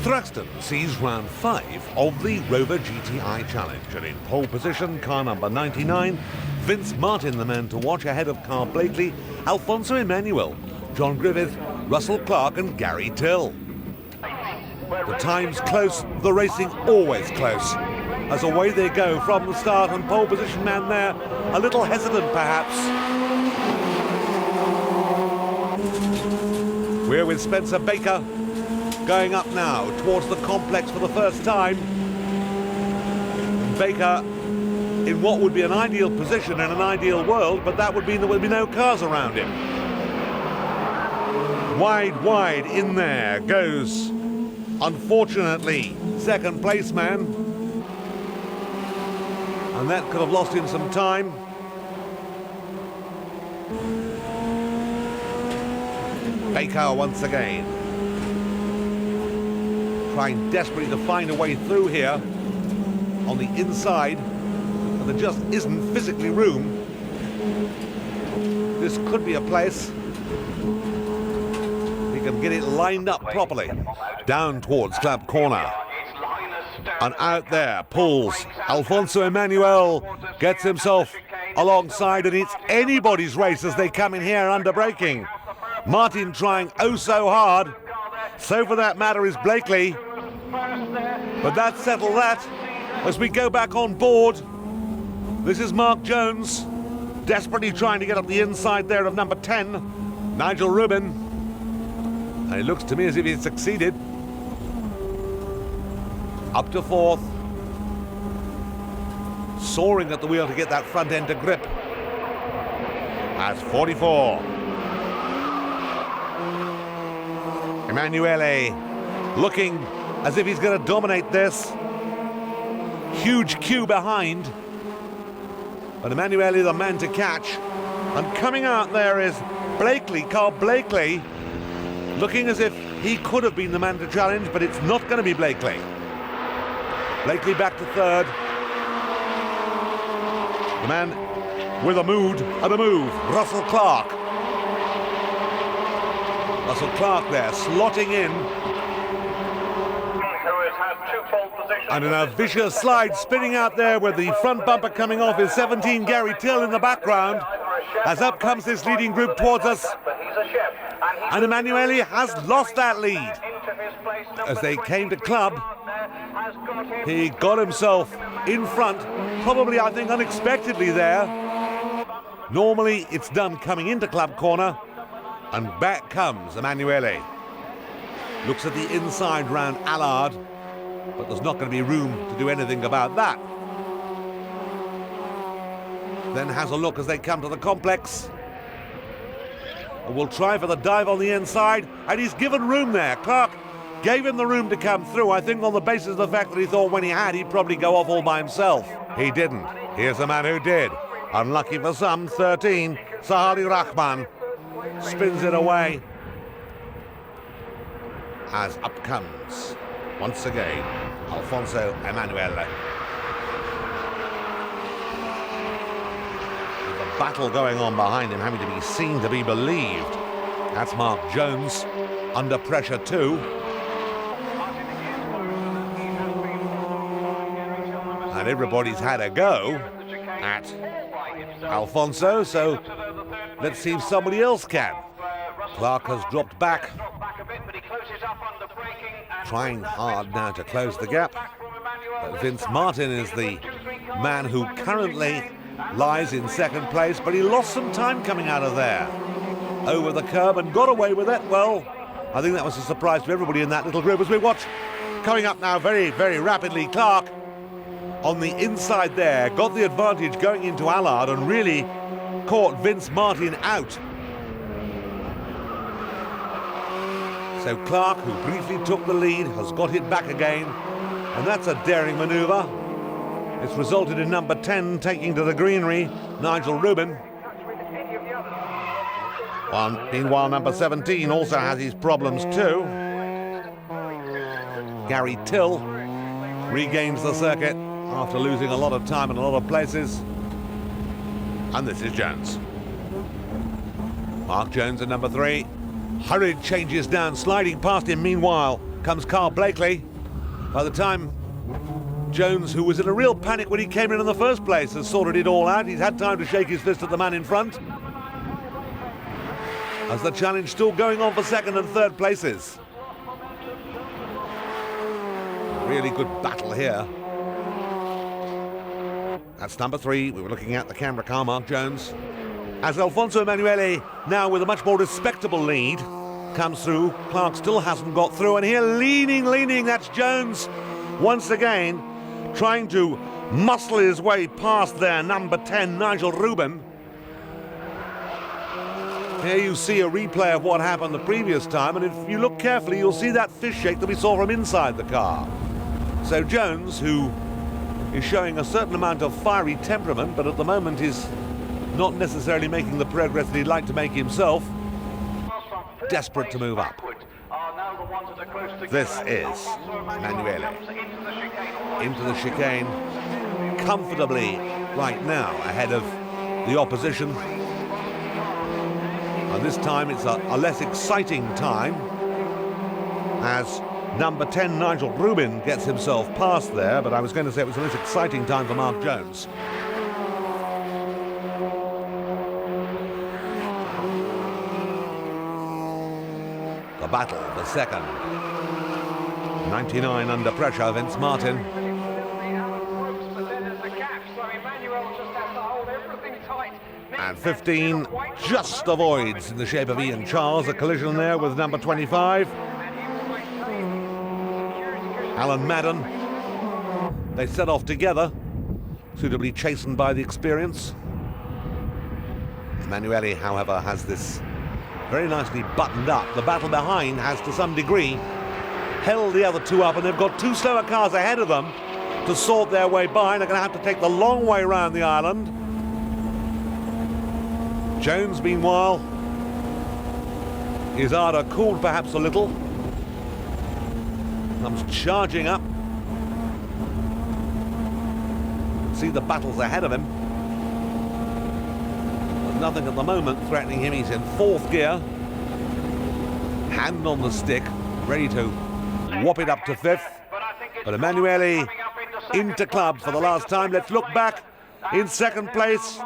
Thruxton sees round 5 of the Rover GTI Challenge, and in pole position, car number 99, Vince Martin, the man to watch, ahead of Carl Blakely, Alfonso Emmanuel, John Griffith, Russell Clark and Gary Till. The time's close, the racing always close. As away they go from the start, and pole position man there, a little hesitant perhaps. We're with Spencer Baker, going up now towards the complex for the first time. Baker in what would be an ideal position in an ideal world, but that would mean there would be no cars around him. Wide in there goes, unfortunately, second place man. And that could have lost him some time. Baker once again, trying desperately to find a way through here on the inside, but there just isn't physically room. This could be a place. He can get it lined up properly. Down towards Club Corner. And out there pulls Alfonso Emmanuel, gets himself alongside, and it's anybody's race as they come in here under braking. Martin trying oh so hard. So for that matter is Blakely. But that settled that as we go back on board. This is Mark Jones, desperately trying to get up the inside there of number 10, Nigel Rubin. And it looks to me as if he's succeeded. Up to 4th. Soaring at the wheel to get that front end to grip. As 44. Emanuele looking as if he's going to dominate this. Huge queue behind. But Emanuele the man to catch. And coming out there is Blakely, Carl Blakely, looking as if he could have been the man to challenge, but it's not going to be Blakely. Blakely back to 3rd. The man with a mood and a move, Russell Clark. Russell Clark there, slotting in. And in a vicious slide, spinning out there with the front bumper coming off is 17, Gary Till in the background. As up comes this leading group towards us. And Emanuele has lost that lead. As they came to club, he got himself in front, probably I think unexpectedly there. Normally it's done coming into Club Corner, and back comes Emanuele. Looks at the inside round Allard, but there's not going to be room to do anything about that. Then has a look as they come to the complex. And will try for the dive on the inside, and he's given room there. Clark gave him the room to come through, I think on the basis of the fact that he thought when he had, he'd probably go off all by himself. He didn't. Here's the man who did. Unlucky for some, 13, Sahali Rahman. Spins it away. As up comes, once again, Alfonso Emmanuel. With a battle going on behind him, having to be seen to be believed. That's Mark Jones, under pressure too. And everybody's had a go at Alfonso, so let's see if somebody else can. Clark has dropped back, trying hard now to close the gap. But Vince Martin is the man who currently lies in second place, but he lost some time coming out of there. Over the curb and got away with it. Well, I think that was a surprise to everybody in that little group as we watch. Coming up now very, very rapidly, Clark on the inside there, got the advantage going into Allard and really caught Vince Martin out. So Clark, who briefly took the lead, has got it back again, and that's a daring manoeuvre. It's resulted in number 10 taking to the greenery, Nigel Rubin. Meanwhile, number 17 also has his problems too. Gary Till regains the circuit after losing a lot of time in a lot of places. And this is Jones. Mark Jones at number 3. Hurried changes down, sliding past him meanwhile. comes Carl Blakely. By the time Jones, who was in a real panic when he came in the first place, has sorted it all out. He's had time to shake his fist at the man in front. As the challenge still going on for second and third places. Really good battle here. That's number 3. We were looking at the camera car, Mark Jones. As Alfonso Emanuele, now with a much more respectable lead, comes through. Clark still hasn't got through, and here leaning, that's Jones once again trying to muscle his way past their number 10, Nigel Rubin. Here you see a replay of what happened the previous time, and if you look carefully, you'll see that fist shake that we saw from inside the car. So Jones, who is showing a certain amount of fiery temperament, but at the moment is not necessarily making the progress that he'd like to make himself, desperate to move up. This is Emanuele into the chicane, comfortably right now ahead of the opposition. And this time it's a less exciting time, as number 10 Nigel Rubin gets himself past there, but I was going to say it was a less exciting time for Mark Jones. The battle for second. 99 under pressure, Vince Martin. And 15 just avoids in the shape of Ian Charles, a collision there with number 25. Alan Madden. They set off together, suitably chastened by the experience. Emanuele, however, has this very nicely buttoned up. The battle behind has, to some degree, held the other two up, and they've got two slower cars ahead of them to sort their way by. They're going to have to take the long way around the island. Jones, meanwhile, his ardor cooled perhaps a little. Comes charging up. See the battles ahead of him. There's nothing at the moment threatening him. He's in fourth gear. Hand on the stick, ready to whop it up to fifth. But Emanuele into club for the last time. Let's look back. In second place,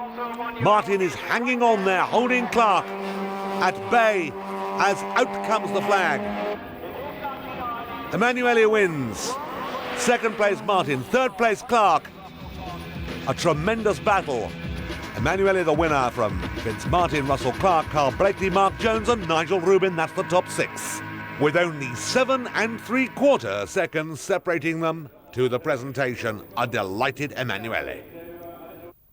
Martin is hanging on there, holding Clark at bay as out comes the flag. Emanuele wins. Second place Martin, third place Clark. A tremendous battle. Emanuele the winner from Vince Martin, Russell Clark, Carl Blakely, Mark Jones and Nigel Rubin. That's the top 6. With only 7 3/4 seconds separating them to the presentation. A delighted Emanuele.